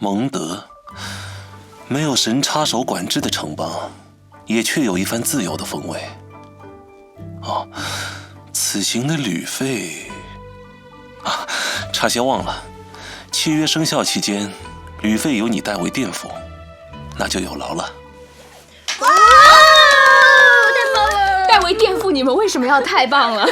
蒙德，没有神插手管制的城邦，也却有一番自由的风味。哦，此行的旅费啊，差些忘了，契约生效期间，旅费由你代为垫付，那就有劳了。代为垫付，你们为什么要太棒了？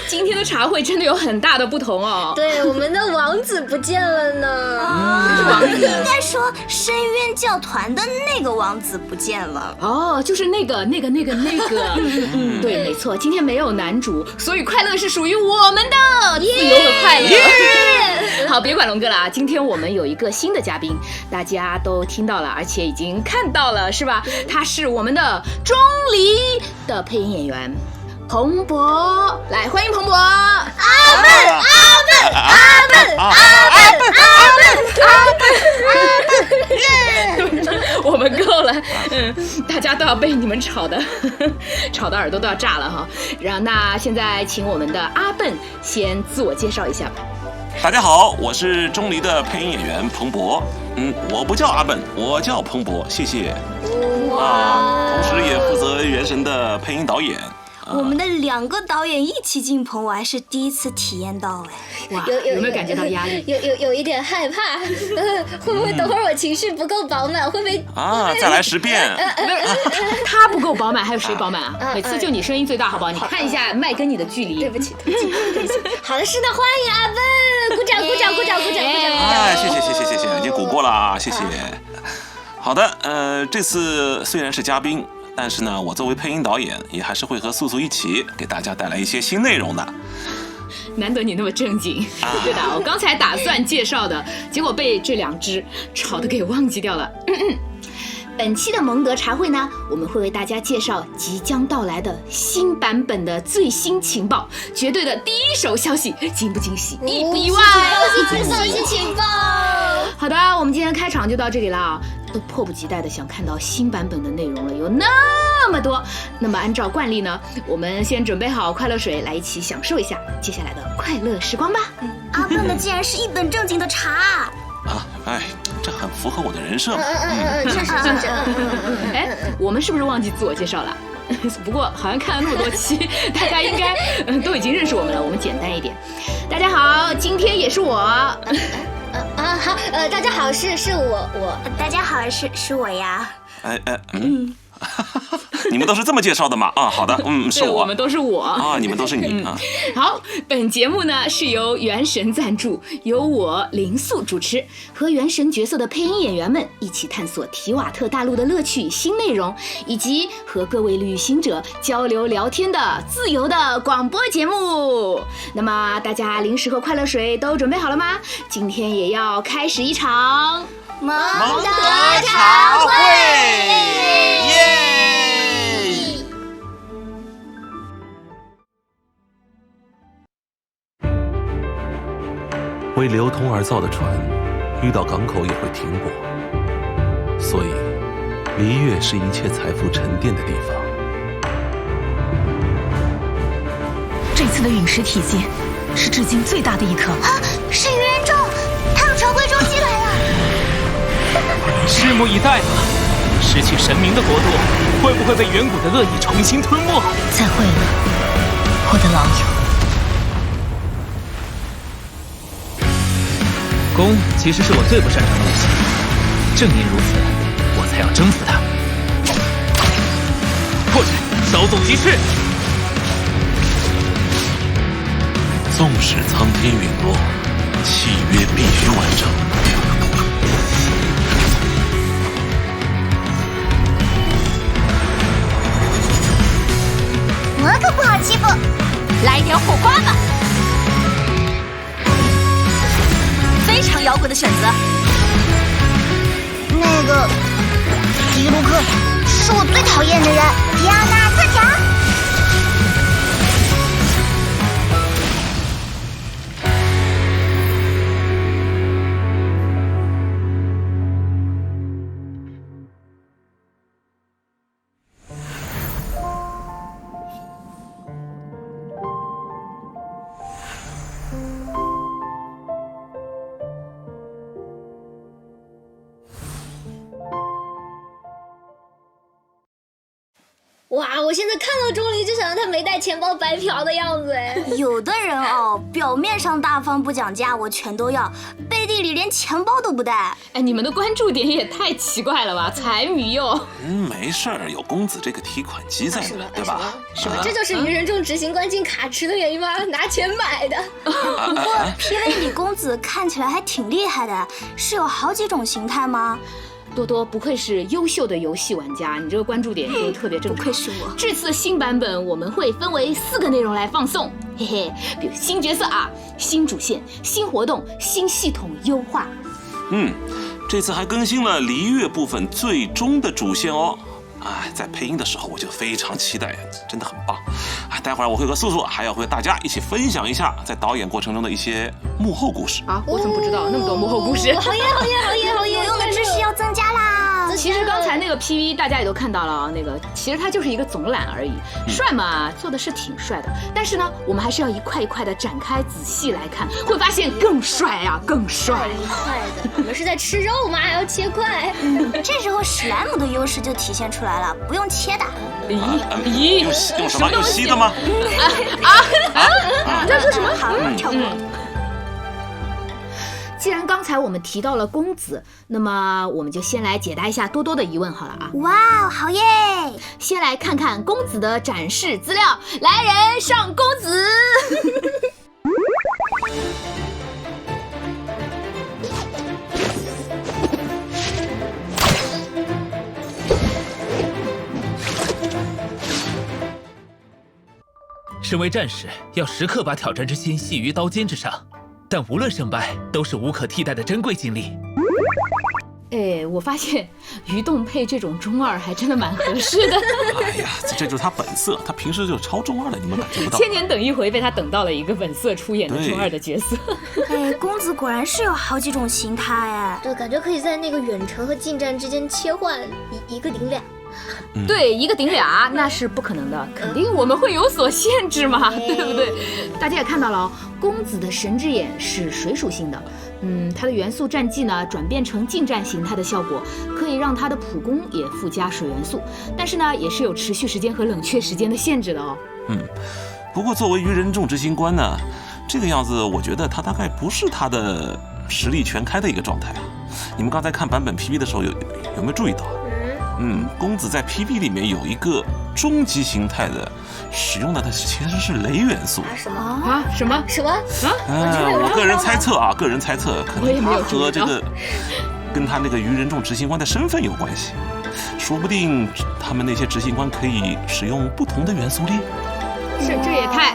今天的茶会真的有很大的不同哦。对，我们的王子不见了呢。应该说深渊教团的那个王子不见了。哦，就是那个。对，没错，今天没有男主，所以快乐是属于我们的，自由和快乐。好，别管龙哥了啊！今天我们有一个新的嘉宾，大家都听到了，而且已经看到了，是吧？他是我们的钟离的配音演员彭博，来欢迎彭博。我们够了，大家都要被你们吵的耳朵都要炸了哈。那现在请我们的阿笨先自我介绍一下吧。大家好，我是钟离的配音演员彭博。我不叫阿笨，我叫彭博，谢谢。同时也负责《原神》的配音导演。我们的2个导演一起进棚，我还是第一次体验到哎。哇，有没有感觉到压力？有一点害怕，会不会等会儿我情绪不够饱满？会不会再来10遍？他不够饱满，还有谁饱满啊？每次就你声音最大，好不好？你看一下麦跟你的距离。对不起。好的，是的，欢迎阿笨，鼓掌。谢谢，已经鼓过了啊，谢谢。好的，这次虽然是嘉宾，但是呢，我作为配音导演，也还是会和素素一起给大家带来一些新内容的。难得你那么正经，对的，我刚才打算介绍的，结果被这2只吵得给忘记掉了。本期的蒙德茶会呢，我们会为大家介绍即将到来的新版本的最新情报，绝对的第一手消息，惊不惊喜，意不意外？恭喜情报！好的，我们今天的开场就到这里了啊，都迫不及待的想看到新版本的内容了，有那么多。那么按照惯例呢，我们先准备好快乐水，来一起享受一下接下来的快乐时光吧。阿笨的竟然是一本正经的茶。这很符合我的人设。确实。我们是不是忘记自我介绍了？不过好像看了那么多期，大家应该都已经认识我们了。我们简单一点。大家好，今天也是我。好，大家好，是我。大家好，是我呀。你们都是这么介绍的吗？好的，是我。我们都是我啊，你们都是你啊。好，本节目呢是由原神赞助，由我灵素主持，和原神角色的配音演员们一起探索提瓦特大陆的乐趣、新内容，以及和各位旅行者交流聊天的自由的广播节目。那么大家零食和快乐水都准备好了吗？今天也要开始一场蒙德茶会，耶！为流通而造的船，遇到港口也会停泊，所以璃月是一切财富沉淀的地方。这次的陨石体积是至今最大的一颗。是愚人众，他用传回中击来了。拭目以待吧，失去神明的国度会不会被远古的恶意重新吞没？再会了，我的老友。弓其实是我最不擅长的武器，正因如此，我才要征服它。过去，稍纵即逝。纵使苍天陨落，契约必须完成。我可不好欺负，来点火花吧！非常摇滚的选择。那个迪卢克是我最讨厌的人，迪亚娜自强。我现在看到钟离就想让他没带钱包白嫖的样子哎。有的人哦，表面上大方不讲价，我全都要，背地里连钱包都不带。哎，你们的关注点也太奇怪了吧，财迷哟。没事儿，有公子这个提款机在呢，对吧？什么？这就是愚人众执行官进卡池的原因吗？拿钱买的。不过 PV 里公子看起来还挺厉害的，是有好几种形态吗？多多不愧是优秀的游戏玩家，你这个关注点就特别正常。不愧是我。这次新版本我们会分为4个内容来放送，嘿嘿，比如新角色啊、新主线、新活动、新系统优化。这次还更新了璃月部分最终的主线哦。哎，在配音的时候我就非常期待，真的很棒。待会儿我会和素素还要和大家一起分享一下在导演过程中的一些幕后故事。啊，我怎么不知道那么多幕后故事？好耶好耶好耶好耶！有用的知识要增加啦。其实刚才那个 PV 大家也都看到了啊，那个其实它就是一个总览而已。帅嘛，做的是挺帅的，但是呢，我们还是要一块一块的展开仔细来看，会发现更帅啊，更帅。一块的，我们是在吃肉吗？还要切块？这时候史莱姆的优势就体现出来了，不用切的。咦，用什么？用吸的吗？你在说什么？好，跳过。既然刚才我们提到了公子，那么我们就先来解答一下多多的疑问好了啊。哇，好耶！先来看看公子的展示资料，来人上公子。身为战士，要时刻把挑战之心系于刀尖之上，但无论胜败，都是无可替代的珍贵经历。哎，我发现于洞配这种中二还真的蛮合适的。哎呀，这就是他本色，他平时就超中二的，你们感觉不到。千年等一回被他等到了一个本色出演的中二的角色。哎，公子果然是有好几种形态哎。对，感觉可以在那个远程和近战之间切换，一个顶俩。对，一个顶俩那是不可能的，肯定我们会有所限制嘛，对不对？大家也看到了，公子的神之眼是水属性的，它的元素战技呢转变成近战形态的效果，可以让它的普攻也附加水元素，但是呢也是有持续时间和冷却时间的限制的哦。不过作为愚人众执行官呢，这个样子我觉得他大概不是他的实力全开的一个状态啊。你们刚才看版本 PV 的时候有没有注意到？公子在 PV 里面有一个终极形态的，使用的它其实是雷元素。什么？我个人猜测，可能他和这个跟他那个愚人众执行官的身份有关系，说不定他们那些执行官可以使用不同的元素力。这也太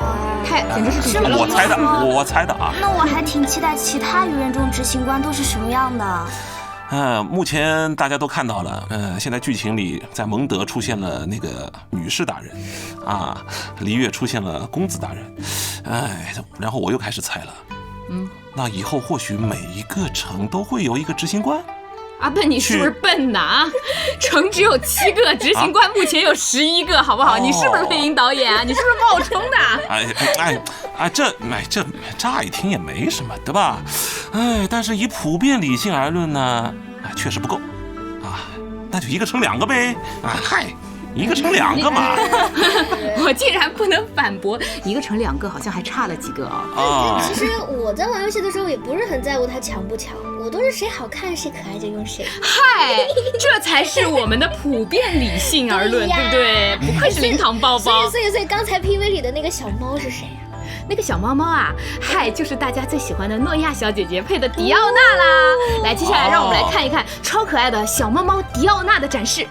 简直是主角了。我猜的啊。那我还挺期待其他愚人众执行官都是什么样的。目前大家都看到了，现在剧情里在蒙德出现了那个女士大人，璃月出现了公子大人，然后我又开始猜了，那以后或许每一个城都会有一个执行官。阿笨，你是不是笨呐？城只有7个，执行官目前有11个，好不好？你是不是配音导演啊？你是不是冒充的？这乍一听也没什么，对吧？但是以普遍理性而论呢，确实不够啊，那就一个乘2个呗，一个乘2个嘛。我竟然不能反驳，一个乘2个好像还差了几个啊。其实我在玩游戏的时候也不是很在乎他强不强，我都是谁好看谁可爱就用谁。这才是我们的普遍理性而论，对不对？不愧是灵堂包包。所以刚才 PV 里的那个小猫是谁啊？那个小猫猫啊，就是大家最喜欢的诺亚小姐姐配的迪奥娜啦。来，接下来让我们来看一看超可爱的小猫猫迪奥娜的展示。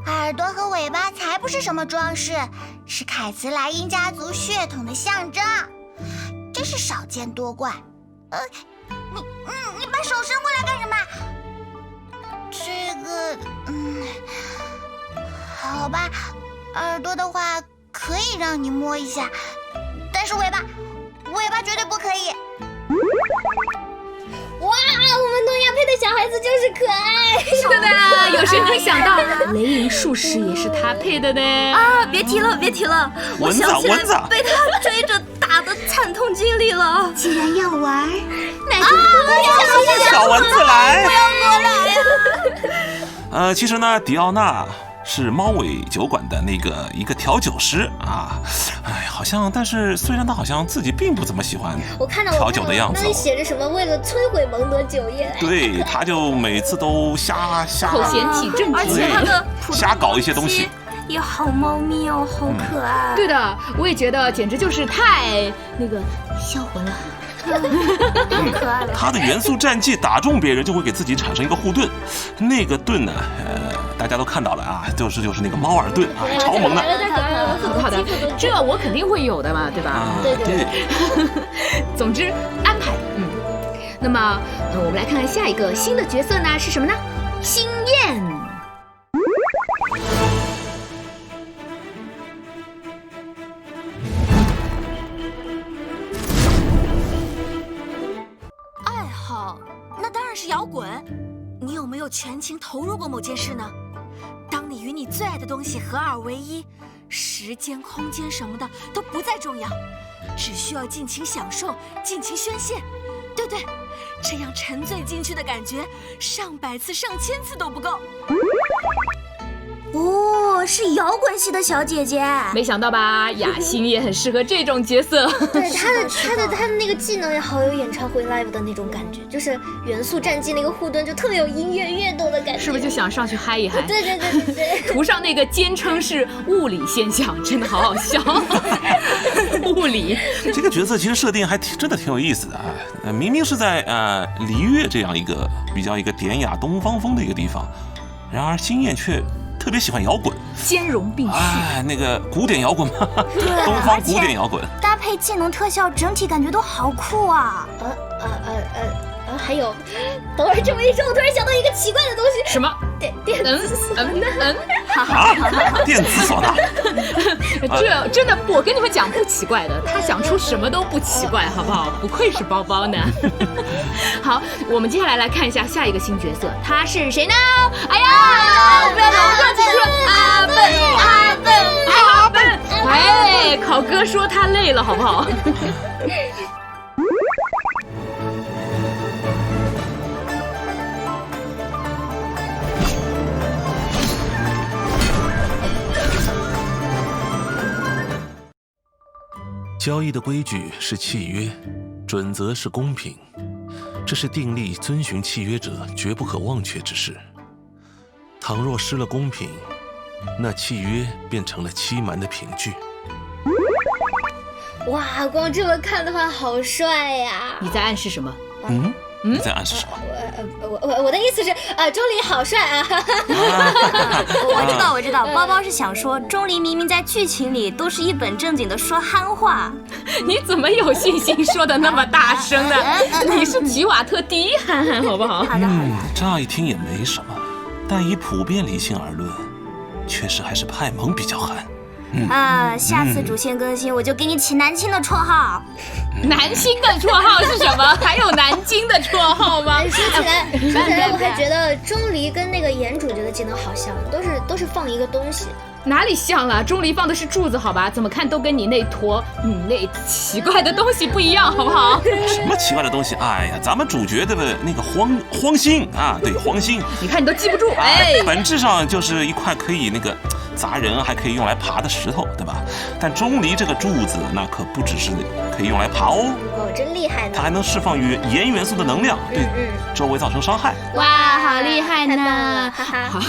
耳朵和尾巴才不是什么装饰，是凯茨莱因家族血统的象征，真是少见多怪。你把手伸过来干什么？这个，好吧，耳朵的话可以让你摸一下，但是尾巴绝对不可以。哇，我们诺亚配的小孩子就是可爱。是的，有谁能想到雷影术士也是他配的呢？别提了，我想起来被他追着打的惨痛经历了。既然要玩，那就小蚊子来！不要过来！其实呢，迪奥娜是猫尾酒馆的一个调酒师啊，好像，但是虽然他好像自己并不怎么喜欢调酒的样子，那里写着什么为了摧毁蒙德酒业，对，他就每次都瞎口嫌体正直，而且他的瞎搞一些东西，也好猫咪哦，好可爱。对的，我也觉得简直就是太销魂了。太可爱了。他的元素战技打中别人就会给自己产生一个护盾，那个盾呢，大家都看到了啊，就是那个猫耳盾啊，超萌的。好的，这我肯定会有的嘛，对吧？对。总之安排，那么我们来看看下一个新的角色呢是什么呢？星焰。那当然是摇滚。你有没有全情投入过某件事呢？当你与你最爱的东西合二为一，时间、空间什么的都不再重要，只需要尽情享受、尽情宣泄，对不对？这样沉醉进去的感觉，上百次、上千次都不够。哦，是摇滚系的小姐姐，没想到吧？雅欣也很适合这种角色。对，她的那个技能也好有演唱会 live 的那种感觉，就是元素战技那个护盾就特别有音乐跃动的感觉，是不是就想上去嗨一嗨？对。涂上那个坚称是物理现象，真的好好笑。物理这个角色其实设定还真的挺有意思的啊！明明是在璃月这样一个比较典雅东方风的一个地方，然而星焰却特别喜欢摇滚，兼容并蓄。那个古典摇滚嘛，东方古典摇滚，搭配技能特效，整体感觉都好酷啊！还有，等会儿这么一说，我突然想到一个奇怪的东西，什么？电子电子唢呐。这真的，我跟你们讲不奇怪的，他想出什么都不奇怪，好不好？不愧是包包呢。好，我们接下来看一下下一个新角色，他是谁呢？哎呀，不要讲，我记住了，阿笨。哎，考哥说他累了，好不好？交易的规矩是契约，准则是公平，这是订立遵循契约者绝不可忘却之事。倘若失了公平，那契约便成了欺瞒的凭据。哇，光这么看的话，好帅呀！你在暗示什么？你在暗示什么？我的意思是，钟离好帅啊！我知道，包包是想说，钟离明明在剧情里都是一本正经的说憨话，你怎么有信心说的那么大声呢？你是提瓦特第一憨憨，好不好？乍一听也没什么，但以普遍理性而论，确实还是派蒙比较憨。下次主线更新我就给你起南青的绰号。南青的绰号是什么？还有南京的绰号吗？说起来，我还觉得钟离跟那个岩主角的技能好像，都是放一个东西。哪里像了？钟离放的是柱子，好吧？怎么看都跟你那坨那奇怪的东西不一样，好不好？什么奇怪的东西？哎呀，咱们主角的那个荒星啊，对，荒星。你看你都记不住，本质上就是一块可以砸人还可以用来爬的石头，对吧？但钟离这个柱子那可不只是可以用来爬哦，真厉害呢！它还能释放盐元素的能量，对周围造成伤害。哇，好厉害呢！哈哈。好，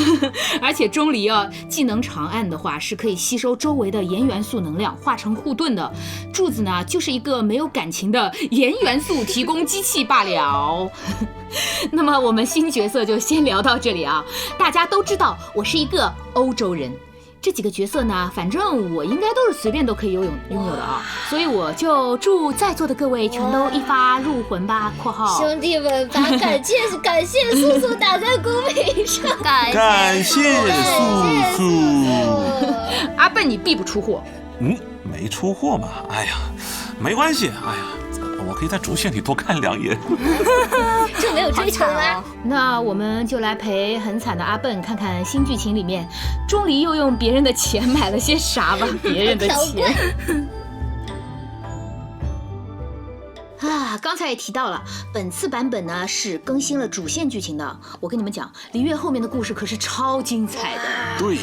而且钟离技能长按的话是可以吸收周围的盐元素能量，化成护盾的。柱子呢，就是一个没有感情的盐元素提供机器罢了。那么我们新角色就先聊到这里啊！大家都知道我是一个欧洲人。这几个角色呢，反正我应该都是随便都可以拥有的啊，所以我就祝在座的各位全都一发入魂吧。（括号兄弟们，把感谢素素打在公屏上，感谢素素。阿笨，你必不出货。没出货嘛？哎呀，没关系。哎呀。我可以在主线里多看2眼，就没有追求啦。那我们就来陪很惨的阿笨看看新剧情里面，钟离又用别人的钱买了些啥吧。别人的钱。刚才也提到了，本次版本呢是更新了主线剧情的。我跟你们讲，璃月后面的故事可是超精彩的。对，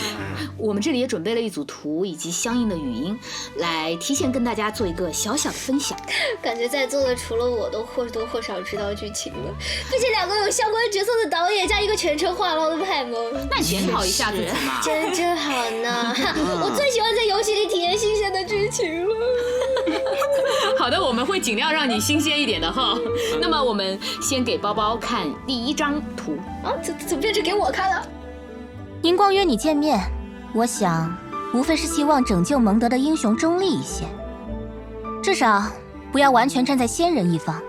我们这里也准备了一组图以及相应的语音，来提前跟大家做一个小小的分享。感觉在座的除了我都或多或少知道剧情了，毕竟2个有相关角色的导演加一个全程话唠的派蒙，那检讨一下自己嘛。真好呢！我最喜欢在游戏里体验新鲜的剧情了。好的，我们会尽量让你新鲜一点的哈。那么我们先给包包看第1张图啊，怎么变成给我看了？荧光约你见面，我想无非是希望拯救蒙德的英雄中立一些，至少不要完全站在仙人一方。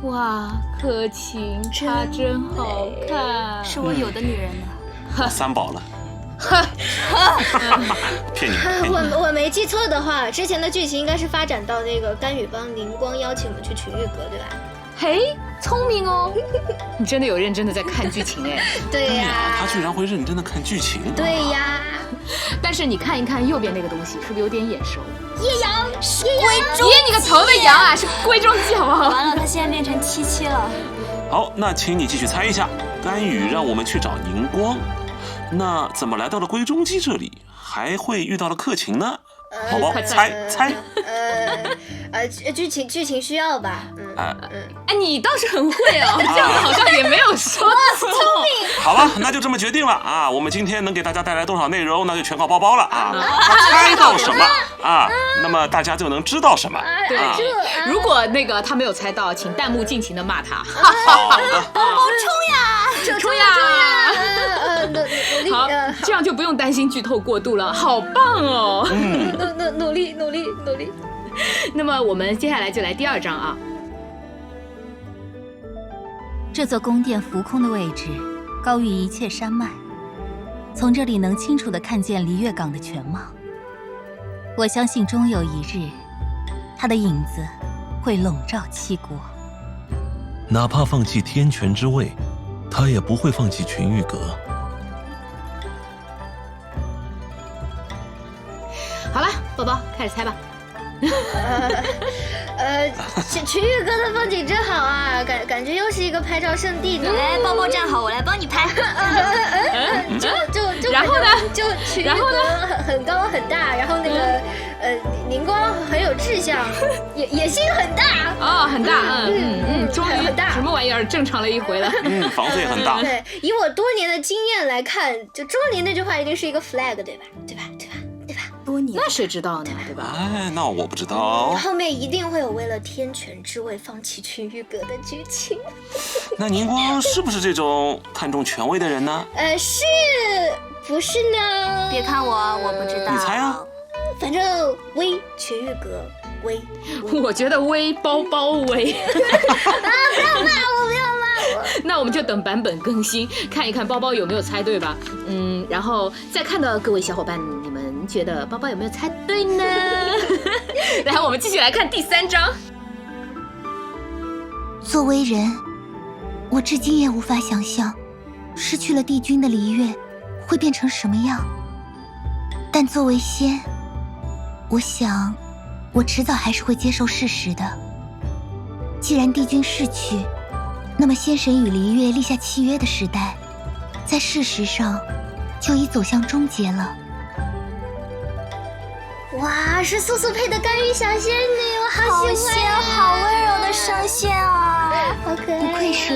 哇，可晴她真好看，是我有的女人呢。 3宝了。骗你！我没记错的话，之前的剧情应该是发展到那个甘雨帮灵光邀请我们去群玉阁，对吧？嘿，聪明哦！你真的有认真的在看剧情哎。对呀，他居然会认真的看剧情。对呀，但是你看一看右边那个东西，是不是有点眼熟？叶阳，耶你个头的羊啊，是龟中记好不好？完了，他现在变成77了。好，那请你继续猜一下，甘雨让我们去找宁光。 那怎么来到了龟中基这里，还会遇到了克勤呢？宝宝猜。剧情需要吧？哎，你倒是很会哦，这样好像也没有说错。好吧，那就这么决定了啊！我们今天能给大家带来多少内容，那就全靠包包了啊！他猜到什么啊，那么大家就能知道什么。对，如果那个他没有猜到，请弹幕尽情的骂他。好的，包包冲呀！好，这样就不用担心剧透过度了，好棒哦！努力。那么我们接下来就来第2章啊。这座宫殿浮空的位置高于一切山脉，从这里能清楚地看见璃月港的全貌。我相信终有一日，它的影子会笼罩七国。哪怕放弃天权之位，他也不会放弃群玉阁。 好了，宝宝开始猜吧。群玉阁的风景真好啊，感觉又是一个拍照圣地呢。来，包包站好，我来帮你拍。然后呢？就群玉阁很高很大，然后那个宁光很有志向，野心很大。哦，很大，终于很大，什么玩意儿正常了一回了。房子也很大。对，以我多年的经验来看，就钟离那句话一定是一个 flag， 对吧？多年，那谁知道呢？对吧？哎，那我不知道。后面一定会有为了天权之位放弃群玉阁的剧情。那宁光是不是这种看重权威的人呢？是不是呢？别看我不知道。你猜啊？反正微群玉阁微，我觉得微包微。不要骂我！那我们就等版本更新，看一看包包有没有猜对吧？然后再看到各位小伙伴，你们觉得包包有没有猜对呢？然后我们继续来看第3章。作为人，我至今也无法想象，失去了帝君的璃月会变成什么样。但作为仙，我想，我迟早还是会接受事实的。既然帝君逝去，那么仙神与璃月立下契约的时代，在事实上就已走向终结了。哇，是素素配的甘雨小仙女，我好喜欢，好温柔的声线啊，好可爱。不愧是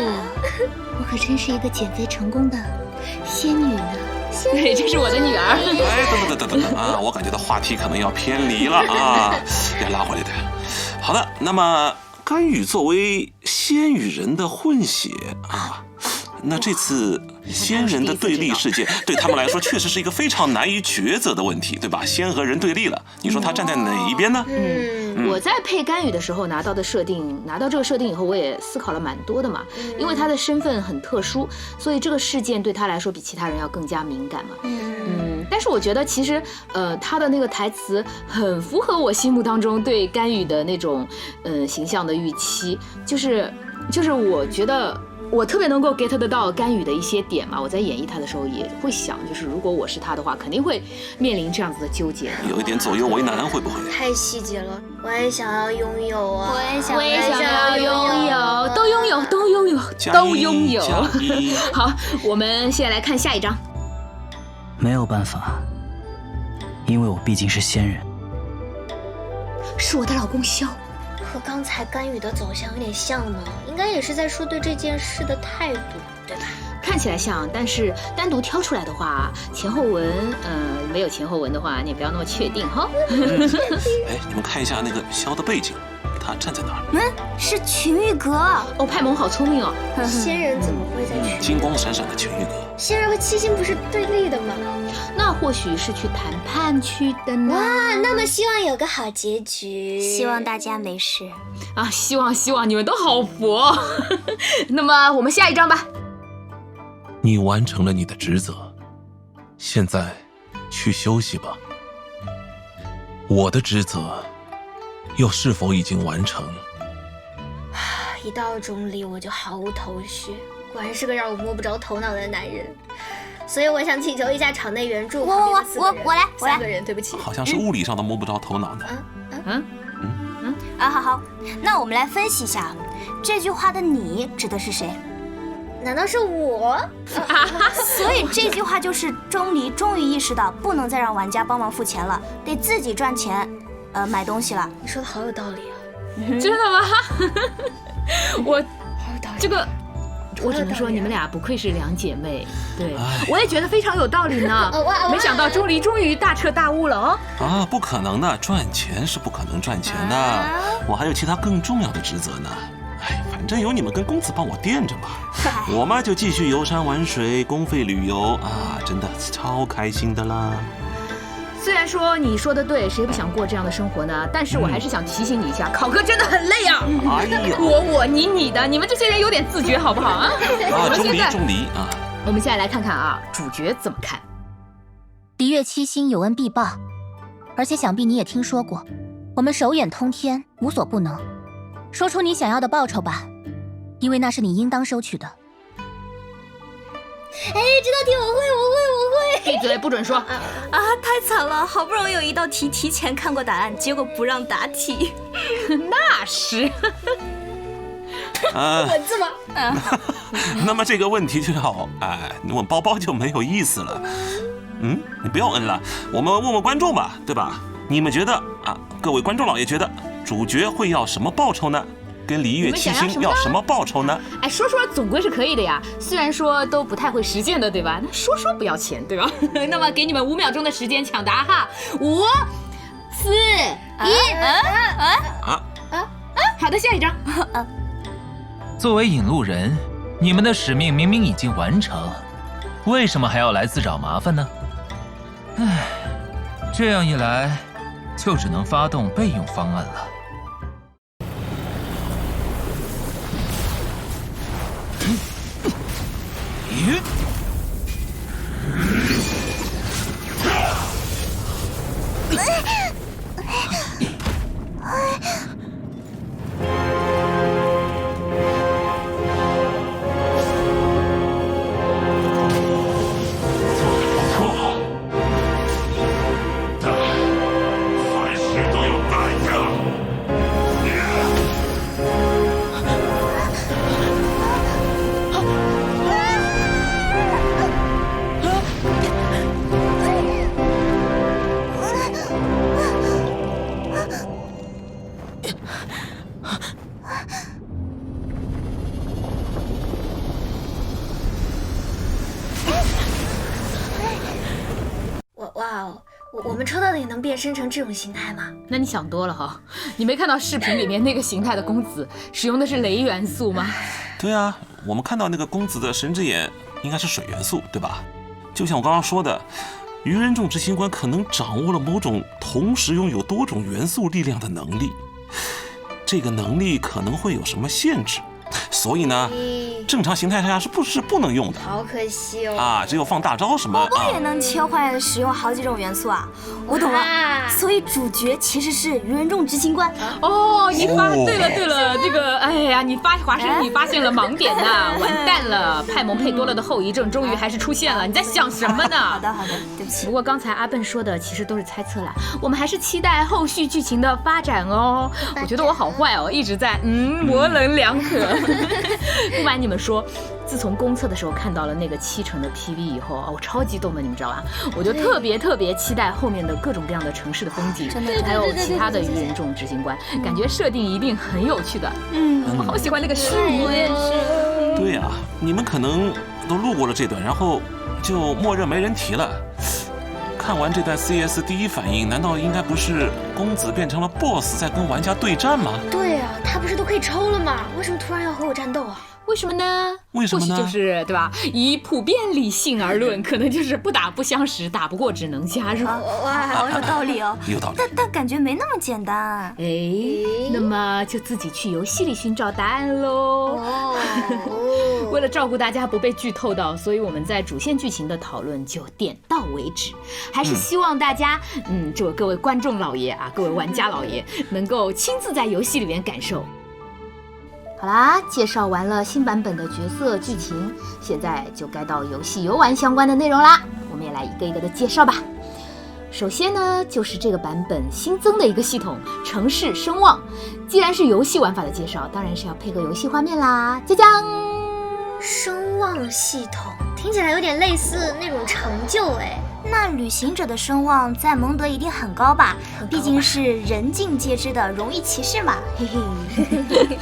我可真是一个减肥成功的仙女呢。对，这是我的女儿。哎，等啊！我感觉到话题可能要偏离了啊，要拉回来的。好的，那么甘雨作为仙与人的混血啊，那这次仙人的对立事件对他们来说确实是一个非常难以抉择的问题，对吧？仙和人对立了，你说他站在哪一边呢？我在配甘雨的时候拿到这个设定以后，我也思考了蛮多的嘛。因为他的身份很特殊，所以这个事件对他来说比其他人要更加敏感嘛。但是我觉得其实他的那个台词很符合我心目当中对甘雨的那种形象的预期，就是我觉得我特别能够 get 得到甘雨的一些点嘛，我在演绎他的时候也会想，就是如果我是他的话，肯定会面临这样子的纠结的。有一点左右为难，会不会？太细节了，我也想要拥有啊！我也想要拥有，都拥有，都拥有，都拥有。好，我们现在来看下一章。没有办法，因为我毕竟是仙人。是我的老公萧。和刚才甘雨的走向有点像呢，应该也是在说对这件事的态度，对吧？看起来像，但是单独挑出来的话，前后文，没有前后文的话，你也不要那么确定哈。哎，你们看一下那个萧的背景，他站在哪儿？是群玉阁。哦，派蒙好聪明哦。仙人怎么会在群？金光闪闪的群玉阁。仙人和七星不是对立的吗？那或许是去谈判去的呢。哇，那么希望有个好结局，希望大家没事啊！希望你们都好佛。那么我们下一章吧。你完成了你的职责，现在去休息吧。我的职责又是否已经完成？一到中离我就毫无头绪，果然是个让我摸不着头脑的男人。所以我想请求一下场内援助。我来3个人，对不起。好像是物理上都摸不着头脑呢。好，那我们来分析一下，这句话的你指的是谁？难道是我？所以这句话就是钟离终于意识到不能再让玩家帮忙付钱了，得自己赚钱，买东西了。你说的好有道理啊！真的吗？我这个。我只能说你们俩不愧是两姐妹，对，我也觉得非常有道理呢。没想到钟离终于大彻大悟了哦。啊，不可能的，赚钱是不可能赚钱的，我还有其他更重要的职责呢。哎，反正有你们跟公子帮我垫着嘛，我嘛就继续游山玩水，公费旅游啊，真的超开心的啦。虽然说你说的对，谁不想过这样的生活呢？但是我还是想提醒你一下，考哥真的很累啊！哎呀，我你的，你们这些人有点自觉好不好啊？钟离啊！我们现在来看看啊，主角怎么看？离月七星有恩必报，而且想必你也听说过，我们手眼通天，无所不能。说出你想要的报酬吧，因为那是你应当收取的。哎，这道题我会。闭嘴，不准说！太惨了，好不容易有一道题提前看过答案，结果不让答题。那是。文字吗？那么这个问题就要，问包包就没有意思了。你不要摁了，我们问问观众吧，对吧？你们觉得各位观众老爷觉得主角会要什么报酬呢？跟离月七星要什么报酬呢？哎，说总归是可以的呀，虽然说都不太会实现的，对吧？那说不要钱，对吧？那么给你们5秒钟的时间抢答哈，5、4、1，好的，下一张。作为引路人，你们的使命明明已经完成，为什么还要来自找麻烦呢？唉，这样一来，就只能发动备用方案了。我们抽到的也能变身成这种形态吗？那你想多了哈，你没看到视频里面那个形态的公子使用的是雷元素吗？对啊，我们看到那个公子的神之眼应该是水元素，对吧？就像我刚刚说的，愚人众执行官可能掌握了某种同时拥有多种元素力量的能力，这个能力可能会有什么限制，所以呢，正常形态下是不能用的。好可惜哦。啊，只有放大招什么。波波也能切换使用好几种元素啊！我懂了，所以主角其实是愚人众执行官。哦，对了，这个，哎呀，华生，你发现了盲点呐，完蛋了，派蒙佩多了的后遗症终于还是出现了，你在想什么呢？好的，对不起。不过刚才阿笨说的其实都是猜测啦，我们还是期待后续剧情的发展哦。我觉得我好坏哦，一直在模棱两可。不瞒你们说，自从公测的时候看到了那个7成的 PV 以后，我超激动的，你们知道吧？我就特别期待后面的各种各样的城市的风景，还有其他的愚人众执行官，感觉设定一定很有趣的。我好喜欢那个视我也是。对啊，你们可能都路过了这段，然后就默认没人提了。看完这段 CS 第一反应，难道应该不是公子变成了 BOSS 在跟玩家对战吗？对啊，他不是都可以抽了吗？为什么突然要和我战斗啊？为什么呢？为什么呢？或许就是对吧？以普遍理性而论，可能就是不打不相识，打不过只能加入。哇，好有道理哦。有道理。但感觉没那么简单。那么就自己去游戏里寻找答案喽。为了照顾大家不被剧透到，所以我们在主线剧情的讨论就点到为止。还是希望大家，这位各位观众老爷啊，各位玩家老爷，能够亲自在游戏里面感受。好啦，介绍完了新版本的角色剧情，现在就该到游戏游玩相关的内容啦。我们也来一个一个的介绍吧。首先呢，就是这个版本新增的一个系统——城市声望。既然是游戏玩法的介绍，当然是要配合游戏画面啦。锵锵！声望系统听起来有点类似那种成就哎。那旅行者的声望在蒙德一定很高吧？毕竟是人尽皆知的荣誉骑士嘛，嘿嘿。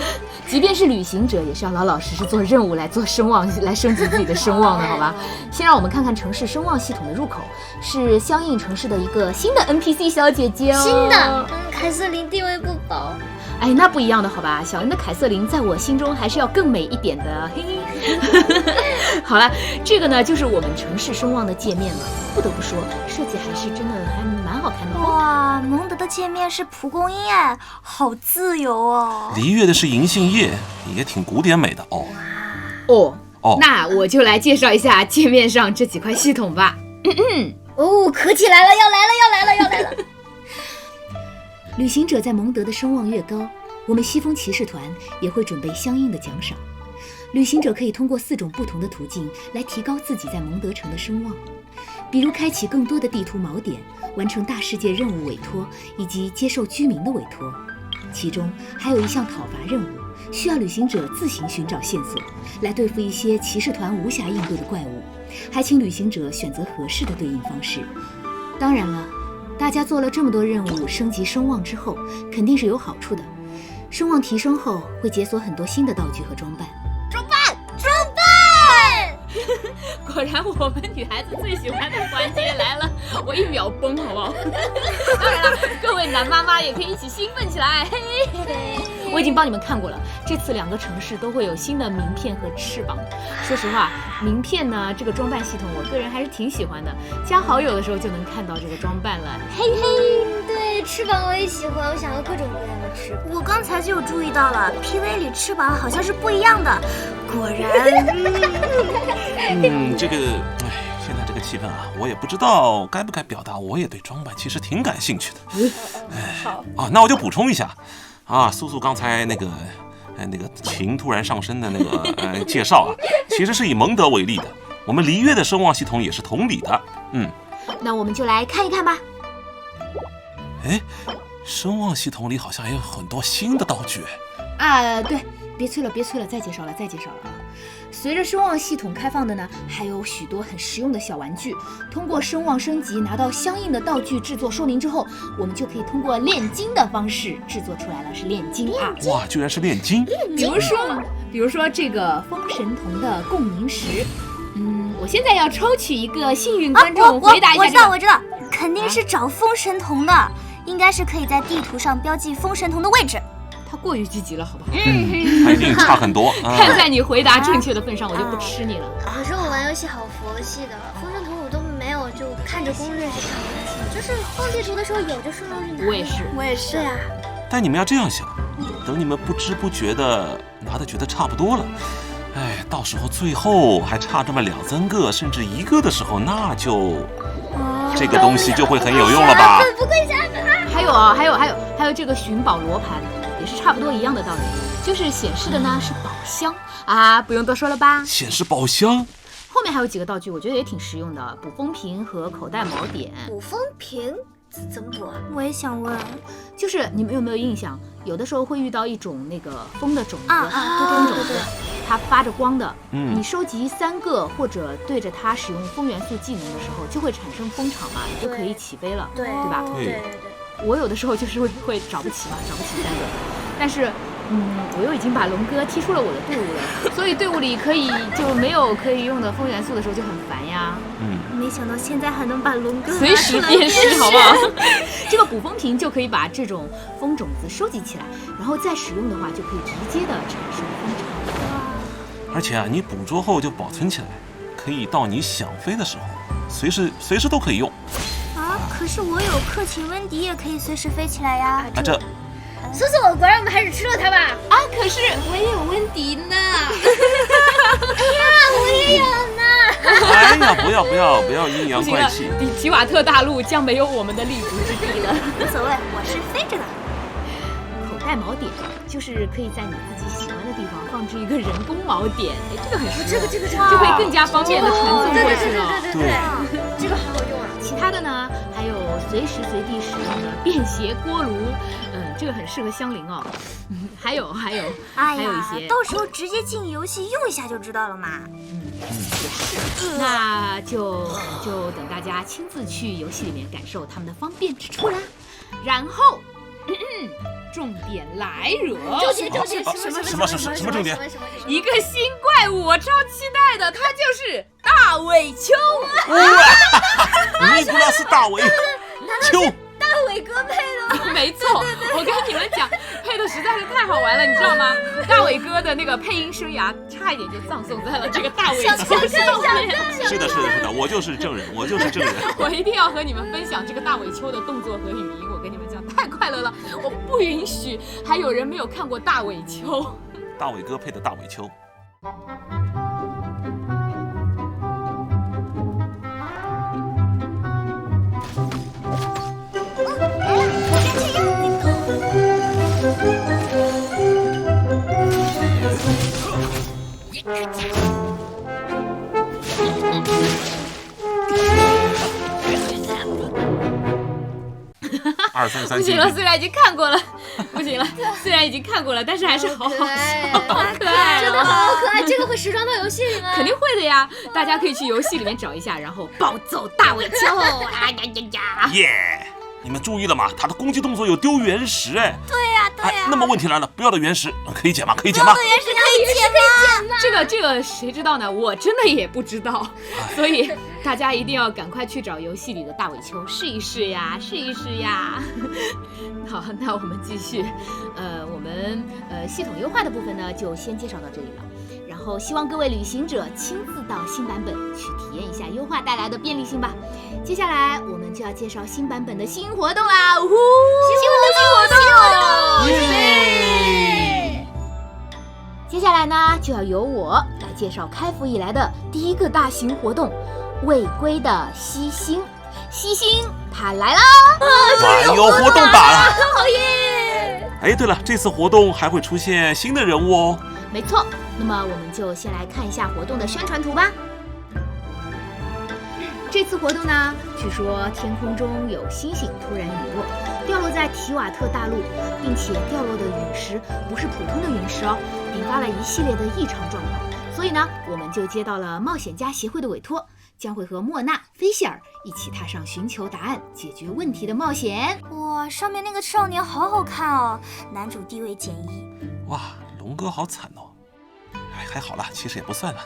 即便是旅行者，也是要老老实实做任务来做声望，来升级自己的声望的，好吧？先让我们看看城市声望系统的入口，是相应城市的一个新的 NPC 小姐姐哦。新的，凯瑟琳地位不保。哎，那不一样的好吧？小恩的凯瑟琳在我心中还是要更美一点的。嘿，好了，这个呢就是我们城市声望的界面了。不得不说，设计还是真的还蛮好看的。哇，蒙德的界面是蒲公英哎，好自由哦。璃月的是银杏叶，也挺古典美的哦。那我就来介绍一下界面上这几块系统吧。可起来了，要来了。旅行者在蒙德的声望越高，我们西风骑士团也会准备相应的奖赏。旅行者可以通过4种不同的途径来提高自己在蒙德城的声望，比如开启更多的地图锚点，完成大世界任务委托，以及接受居民的委托。其中还有一项讨伐任务，需要旅行者自行寻找线索，来对付一些骑士团无暇应对的怪物，还请旅行者选择合适的对应方式。当然了，大家做了这么多任务，升级声望之后，肯定是有好处的。声望提升后，会解锁很多新的道具和装扮。果然，我们女孩子最喜欢的环节来了，我1秒崩，好不好？当然了，各位男妈妈也可以一起兴奋起来。嘿嘿，我已经帮你们看过了，这次2个城市都会有新的名片和翅膀。说实话，名片呢这个装扮系统，我个人还是挺喜欢的，加好友的时候就能看到这个装扮了。嘿嘿，对，翅膀我也喜欢，我想要各种各样的翅膀。我刚才就有注意到了 ，PV 里翅膀好像是不一样的，果然。这个，现在这个气氛啊，我也不知道该不该表达，我也对装扮其实挺感兴趣的。那我就补充一下，素素刚才那个情突然上升的那个介绍啊，其实是以蒙德为例的，我们璃月的声望系统也是同理的。那我们就来看一看吧。声望系统里好像还有很多新的道具。对，别催了，再介绍了啊！随着声望系统开放的呢，还有许多很实用的小玩具。通过声望升级，拿到相应的道具制作说明之后，我们就可以通过炼金的方式制作出来了，是炼金啊！哇，居然是炼金！比如说这个风神童的共鸣石。我现在要抽取一个幸运观众回答一下这个。我知道，肯定是找风神童的，应该是可以在地图上标记风神童的位置。他过于积极了，好不好？他一定差很多。看在你回答正确的份上，我就不吃你了。可是我玩游戏好佛系的，风神童我都没有就看着攻略去看，就是放地图的时候有就顺路去拿。我也是。对啊，但你们要这样想，等你们不知不觉的拿的觉得差不多了，哎，到时候最后还差这么2、3个，甚至1个的时候，那就这个东西就会很有用了吧？不愧是阿粉啊！还有还有这个寻宝罗盘，也是差不多一样的道理，就是显示的呢是宝箱啊，不用多说了吧？显示宝箱。后面还有几个道具，我觉得也挺实用的，捕风瓶和口袋锚点。捕风瓶怎么捕啊？我也想问，就是你们有没有印象，有的时候会遇到一种那个风的种子，对风种子，它发着光的，嗯你收集3个或者对着它使用风元素技能的时候，就会产生风场嘛，你就可以起飞了，对吧？对。我有的时候就是会找不齐嘛，找不齐3个，但是我又已经把龙哥踢出了我的队伍了，所以队伍里就没有可以用的风元素的时候就很烦呀。没想到现在还能把龙哥随时变身，好不好？这个捕风瓶就可以把这种风种子收集起来，然后再使用的话，就可以直接的产生风场。而且啊，你捕捉后就保存起来，可以到你想飞的时候，随时都可以用。啊，可是我有克勤温迪，也可以随时飞起来呀。啊，这搜索果然我们还是吃了它吧。啊，可是我也有温迪呢。我也有呢。哎呀，不要阴阳怪气。提瓦特大陆将没有我们的立足之地了。无所谓，我是飞着的。口袋锚点就是可以在你自己喜欢的地方放置一个人工锚点，哎，这个很实用，这个就会更加方便的传送过去了。对，这个好好用啊。其他的呢，还有随时随地使用的便携锅炉，这个很适合香菱哦。还有哎呀，一些，到时候直接进游戏用一下就知道了嘛。那就等大家亲自去游戏里面感受他们的方便之处啦。然后，重点来惹，什么重点？一个新怪物，我超期待的，它就是大尾丘。尼古拉斯大尾丘。大伟哥配的吗？没错，我跟你们讲，配的实在是太好玩了，你知道吗？大伟哥的那个配音生涯差一点就葬送在了这个大尾丘上面。是的，我就是证人。我一定要和你们分享这个大尾丘的动作和语音，我跟你们讲，太快乐了，我不允许还有人没有看过大尾丘。大伟哥配的大尾丘。2、3、3，不行了，虽然已经看过了，不行了，虽然已经看过了，但是还是好好笑，好可爱，真的好可爱。这个会时装到游戏里吗？肯定会的呀，大家可以去游戏里面找一下，然后暴走大尾丘。耶！你们注意了吗？他的攻击动作有丢原石，哎。对呀。那么问题来了，不要的原石可以捡吗？不要的原石可以捡吗？这个谁知道呢？我真的也不知道，所以大家一定要赶快去找游戏里的大尾丘试一试呀。好，那我们继续，我们系统优化的部分呢，就先介绍到这里了。然后希望各位旅行者亲自到新版本去体验一下优化带来的便利性吧。接下来我们就要介绍新版本的新活动啦！新活动！耶！接下来呢，就要由我来介绍开服以来的第一个大型活动——未归的西星。西星它来啦！有活动打了！好耶！哎，对了，这次活动还会出现新的人物哦。没错，那么我们就先来看一下活动的宣传图吧。这次活动呢，据说天空中有星星突然陨落，掉落在提瓦特大陆，并且掉落的陨石不是普通的陨石哦，引发了一系列的异常状况。所以呢，我们就接到了冒险家协会的委托，将会和莫娜、菲希尔一起踏上寻求答案、解决问题的冒险。哇，上面那个少年好好看哦，男主地位减1。哇，龙哥好惨哦。还好啦，其实也不算了。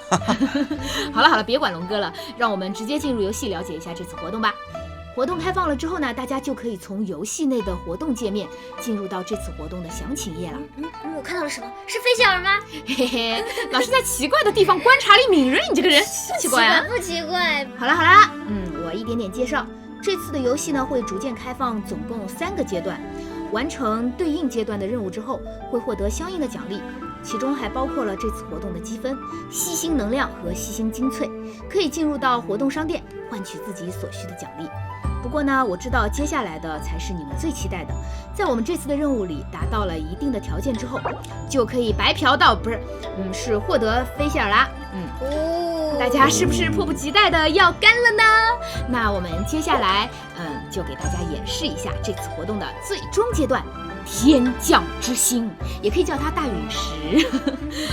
好了，别管龙哥了，让我们直接进入游戏了解一下这次活动吧。活动开放了之后呢，大家就可以从游戏内的活动界面进入到这次活动的详情页了。我看到了什么？是菲希尔吗？嘿嘿，老是在奇怪的地方观察力敏锐，你这个人奇怪啊？不奇怪。好啦，我一点点介绍。这次的游戏呢，会逐渐开放，总共3个阶段。完成对应阶段的任务之后，会获得相应的奖励，其中还包括了这次活动的积分、吸星能量和吸星精粹，可以进入到活动商店换取自己所需的奖励。不过呢，我知道接下来的才是你们最期待的，在我们这次的任务里达到了一定的条件之后，就可以白嫖到是获得飞希尔啦。大家是不是迫不及待的要干了呢？那我们接下来就给大家演示一下这次活动的最终阶段——天降之星，也可以叫它大陨石。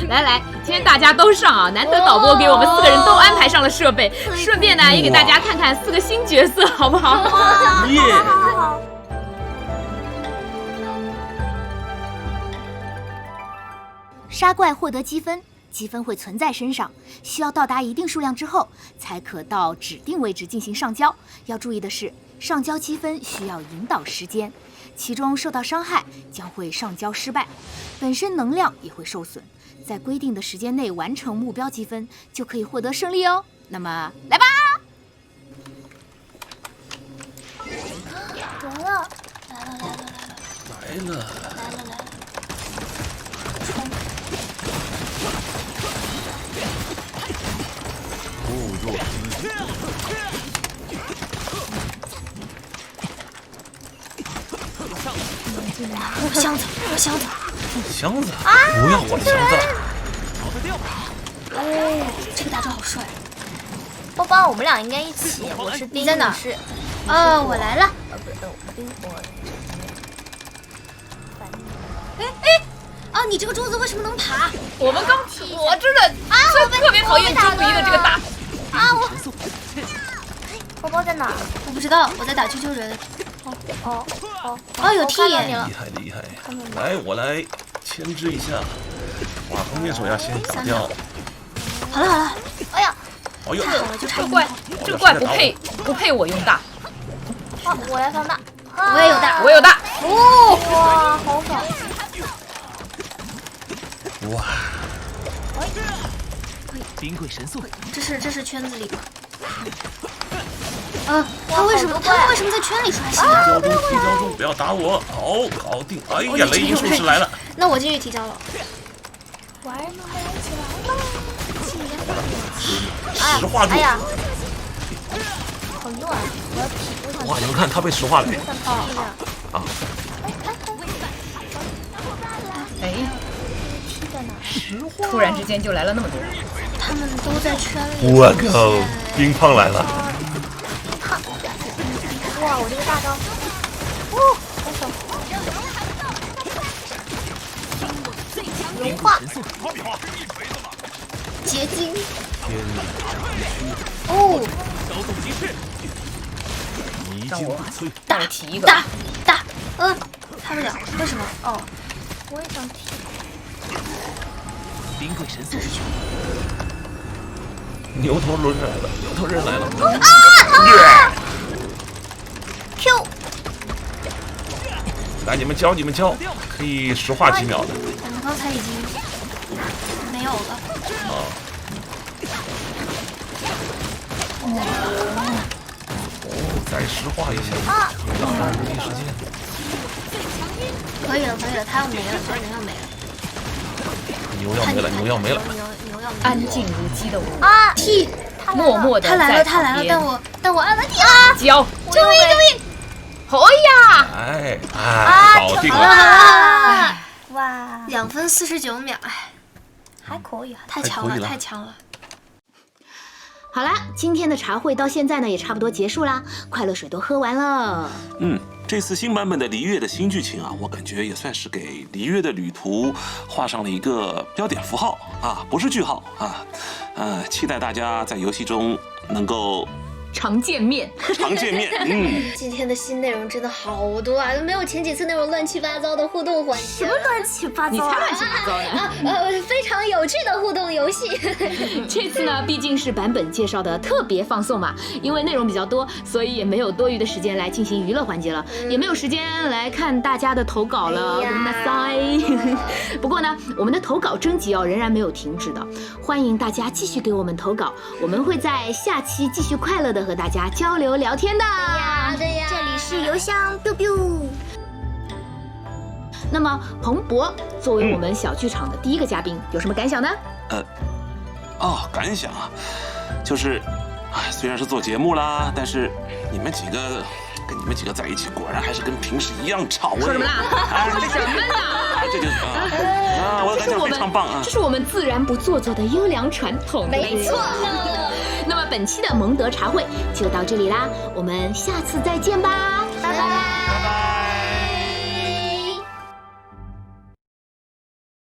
来，今天大家都上啊！难得导播给我们4个人都安排上了设备，顺便呢也给大家看看4个新角色，好不好？耶！杀怪获得积分，积分会存在身上，需要到达一定数量之后，才可到指定位置进行上交。要注意的是，上交积分需要引导时间，其中受到伤害将会上交失败，本身能量也会受损。在规定的时间内完成目标积分，就可以获得胜利哦。那么，来吧！得了，来了。箱子，箱子，不要我的箱子！哦，这个大招好帅！包包，我们俩应该一起。我是冰，你在哪？我来了。你这个桌子为什么能爬？我真的特别讨厌钟离的这个大。包包在哪？我不知道，我在打救人。有 T 眼，厉害！来，我来牵制一下，把封面手要先打掉。好了，哎呀，哎呦，这个怪不配我用大。我来放大，我有大。哇，好爽！哇！冰柜神速，这是圈子里。他为什么在圈里刷新啊？提交中，不要打我！好，搞定！哎呀，雷音术士来了。那我进去提交了。玩儿们起来了！石化住！哎呀，好乱！我要提。哇，你们看他被石化了没？啊！突然之间就来了那么多人，他们都在圈里。我靠，冰胖来了！哇，我这个大招，好爽！融化，结晶。让我提一个。大，开不了，为什么？我也想提。冰柜神速，牛头人来了！Q， 来，你们教，可以石化几秒的。我们刚才已经没有了。再石化一下，让他们没时间。可以了，他要没了，小人要没了。牛要没了。安静如鸡的我T， 默默的他来了，但我按了 T 交，救命！好呀！搞定了！哇，2分49秒，还可以，太强了！好啦，今天的茶会到现在呢也差不多结束啦，快乐水都喝完了。这次新版本的璃月的新剧情啊，我感觉也算是给璃月的旅途画上了一个标点符号啊，不是句号啊。期待大家在游戏中能够常见面。今天的新内容真的好多啊，没有前几次那种乱七八糟的互动环节。什么乱七八糟？你才乱七八糟呢！非常有趣的互动游戏。这次呢，毕竟是版本介绍的特别放送嘛，因为内容比较多，所以也没有多余的时间来进行娱乐环节了，也没有时间来看大家的投稿了。不过呢，我们的投稿征集仍然没有停止的，欢迎大家继续给我们投稿，我们会在下期继续快乐的和大家交流聊天的。对呀，这里是邮箱 biu biu。那么彭博作为我们小剧场的第一个嘉宾，有什么感想呢？感想啊，就是，虽然是做节目啦，但是跟你们几个在一起，果然还是跟平时一样吵。说什么啦？说什么呢？这就是我的感想非常棒啊！这是我们自然不做作的优良传统。没错。那么本期的蒙德茶会就到这里啦，我们下次再见吧，拜拜。